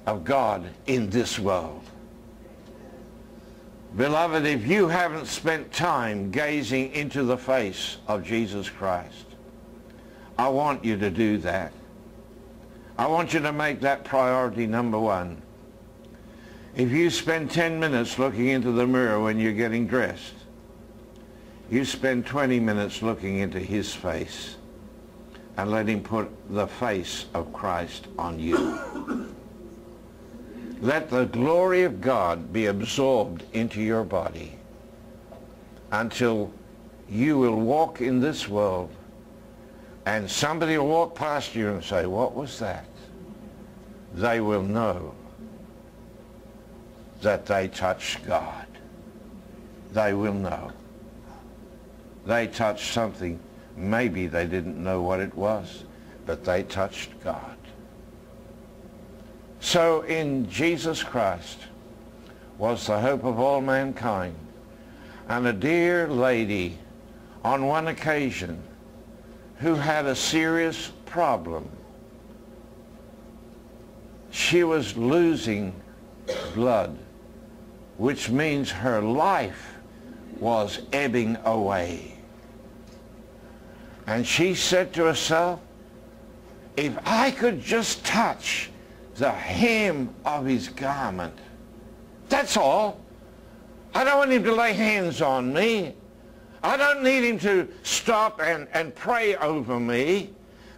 of God in this world. Beloved, if you haven't spent time gazing into the face of Jesus Christ, I want you to do that. I want you to make that priority number one. If you spend 10 minutes looking into the mirror when you're getting dressed, you spend 20 minutes looking into his face and let him put the face of Christ on you. Let the glory of God be absorbed into your body until you will walk in this world and somebody will walk past you and say, "What was that?" They will know that they touched God. They will know. They touched something. Maybe they didn't know what it was, but they touched God. So in Jesus Christ was the hope of all mankind. And a dear lady on one occasion who had a serious problem. She was losing blood, which means her life was ebbing away. And she said to herself, if I could just touch the hem of his garment, that's all. I don't want him to lay hands on me. I don't need him to stop and pray over me.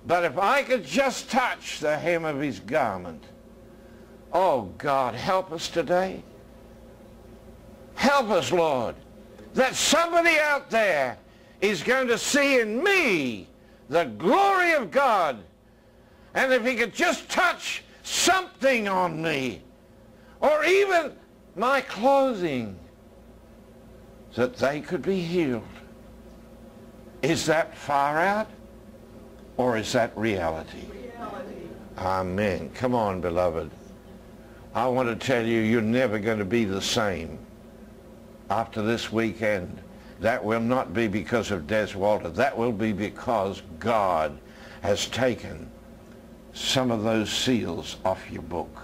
But if I could just touch the hem of his garment. Oh God, help us today. Help us, Lord, that somebody out there is going to see in me the glory of God. And if he could just touch something on me, or even my clothing, that they could be healed. Is that far out, or is that reality? Amen. Come on, beloved. I want to tell you, you're never going to be the same after this weekend. That will not be because of Des Walter. That will be because God has taken some of those seals off your book.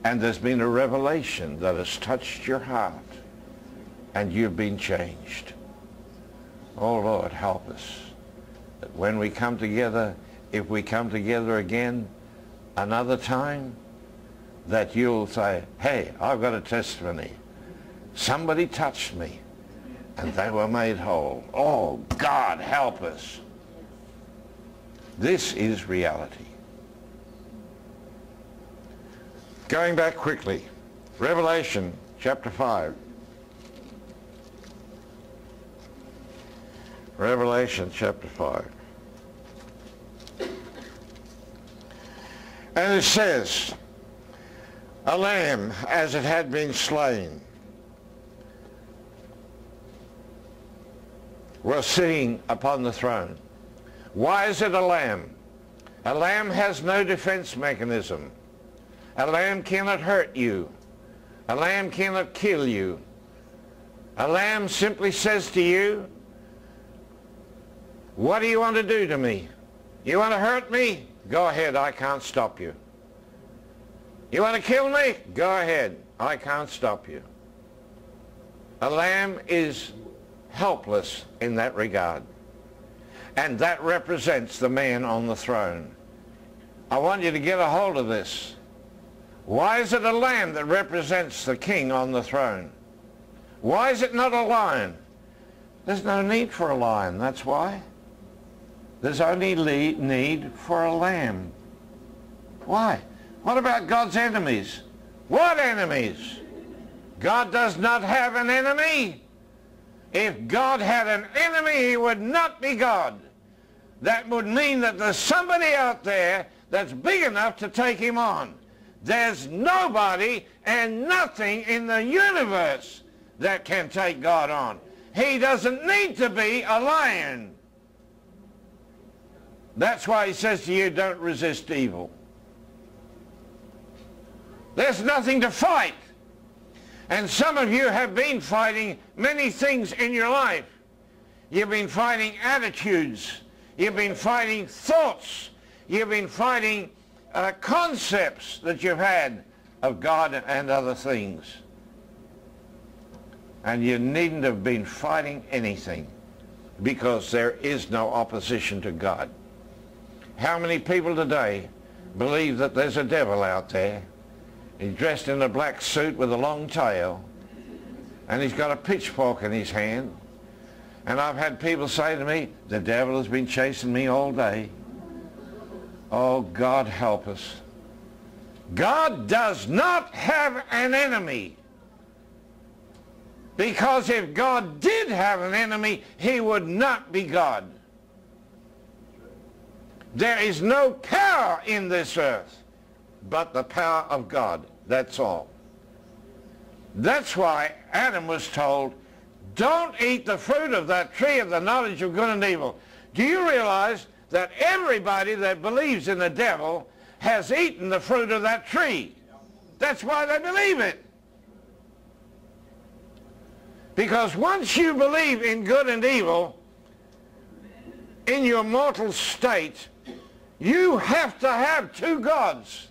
And there's been a revelation that has touched your heart, and you've been changed. Oh, Lord, help us. That when we come together, if we come together again another time, that you'll say, hey, I've got a testimony. Somebody touched me, and they were made whole. Oh, God, help us. This is reality. Going back quickly, Revelation chapter 5. Revelation chapter 5. And it says, a lamb as it had been slain was sitting upon the throne. Why is it a lamb? A lamb has no defense mechanism. A lamb cannot hurt you. A lamb cannot kill you. A lamb simply says to you, what do you want to do to me? You want to hurt me? Go ahead, I can't stop you. You want to kill me? Go ahead, I can't stop you. A lamb is helpless in that regard. And that represents the man on the throne. I want you to get a hold of this. Why is it a lamb that represents the king on the throne? Why is it not a lion? There's no need for a lion, that's why. There's only need for a lamb. Why? What about God's enemies? What enemies? God does not have an enemy. If God had an enemy, he would not be God. That would mean that there's somebody out there that's big enough to take him on. There's nobody and nothing in the universe that can take God on. He doesn't need to be a lion. That's why he says to you, don't resist evil. There's nothing to fight. And some of you have been fighting many things in your life. You've been fighting attitudes. You've been fighting thoughts. You've been fighting concepts that you've had of God and other things. And you needn't have been fighting anything, because there is no opposition to God. How many people today believe that there's a devil out there? He's dressed in a black suit with a long tail, and he's got a pitchfork in his hand. And I've had people say to me, the devil has been chasing me all day. Oh, God help us. God does not have an enemy. Because if God did have an enemy, he would not be God. There is no power in this earth but the power of God. That's all. That's why Adam was told, don't eat the fruit of that tree of the knowledge of good and evil. Do you realize that everybody that believes in the devil has eaten the fruit of that tree? That's why they believe it. Because once you believe in good and evil, in your mortal state, you have to have two gods.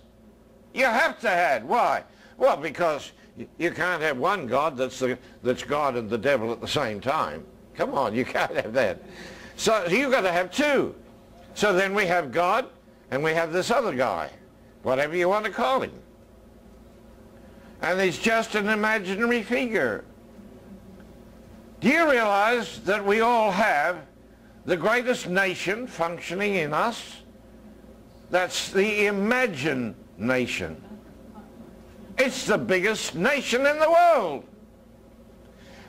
You have to have. Why? Well, because you can't have one God that's God and the devil at the same time. Come on, you can't have that. So you've got to have two. So then we have God and we have this other guy, whatever you want to call him. And he's just an imaginary figure. Do you realize that we all have the greatest nation functioning in us? That's the imagination. It's the biggest nation in the world.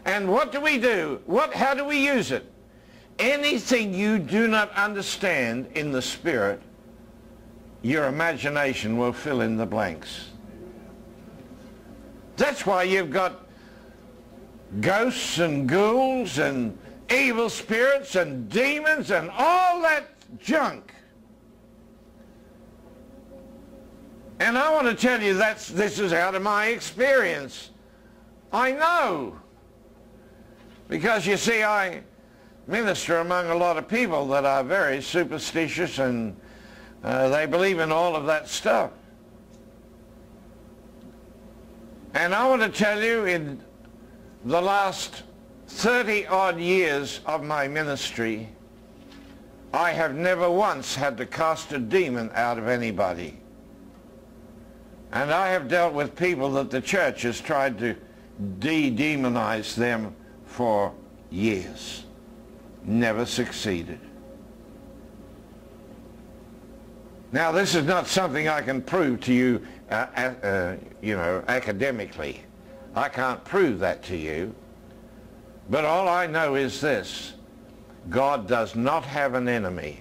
And what do we do? How do we use it? Anything you do not understand in the spirit, your imagination will fill in the blanks. That's why you've got ghosts and ghouls and evil spirits and demons and all that junk. And I want to tell you this is out of my experience. I know. Because you see, I minister among a lot of people that are very superstitious, and they believe in all of that stuff. And I want to tell you, in the last 30-odd years of my ministry, I have never once had to cast a demon out of anybody. And I have dealt with people that the church has tried to de-demonize them for years. Never succeeded. Now, this is not something I can prove to you, academically. I can't prove that to you. But all I know is this: God does not have an enemy.